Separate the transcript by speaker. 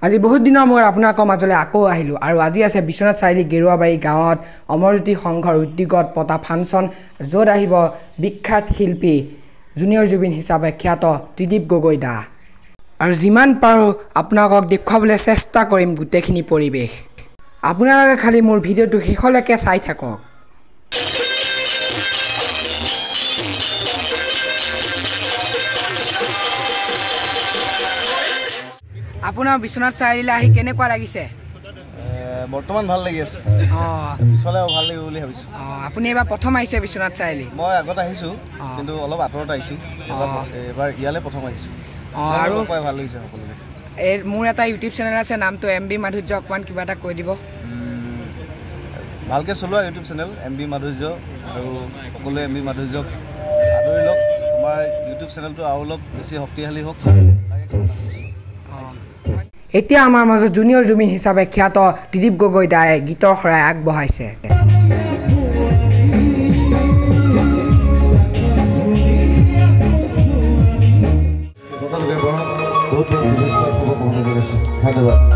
Speaker 1: আজি বহুত দিনৰ মূৰত আপোনালোকৰ মাজলৈ আকৌ আহিলোঁ আৰু আজি আছে বিশ্বনাথ চাৰিআলি গেৰুৱাবাৰী গাঁৱত অমৰজ্যোতি সংঘৰ উদ্যোগত পতা ফাংচন য'ত আহিব বিখ্যাত শিল্পী জুনিয়ৰ জুবিন হিচাপে খ্যাত ত্ৰিদীপ গগৈ দা আৰু যিমান পাৰোঁ আপোনালোকক দেখুৱাবলৈ চেষ্টা কৰিম গোটেইখিনি পৰিৱেশ আপোনালোকে খালি মোৰ ভিডিঅ'টো শেষলৈকে চাই থাকক আপোনাৰ বিশ্বনাথ চাৰিআলিলৈ আহি কেনেকুৱা লাগিছে
Speaker 2: বৰ্তমান ভাল লাগি আছে পিছলৈ ভাল লাগিব বুলি ভাবিছোঁ
Speaker 1: আপুনি এবাৰ প্ৰথম আহিছে বিশ্বনাথ চাৰিআলি
Speaker 2: মই আগত আহিছোঁ কিন্তু অলপ আঁতৰত আহিছোঁ এবাৰ ইয়ালৈ প্ৰথম আহিছোঁ আৰু ভাল লাগিছে সকলোকে
Speaker 1: মোৰ এটা ইউটিউব চেনেল আছে নামটো MB মাধুৰ্য অকণমান কিবা এটা কৈ দিব
Speaker 2: ভালকৈ চলোৱা ইউটিউব চেনেল MB মাধুৰ্য আৰু সকলোৱে MB মাধুৰ্যক আদৰি লওক তোমাৰ ইউটিউব চেনেলটো আৰু অলপ বেছি শক্তিশালী হওক
Speaker 1: এতিয়া আমাৰ মাজত জুনিয়ৰ জুবিন হিচাপে খ্যাত ত্ৰিদীপ গগৈ দাই গীতৰ শৰাই আগবঢ়াইছে
Speaker 3: ধন্যবাদ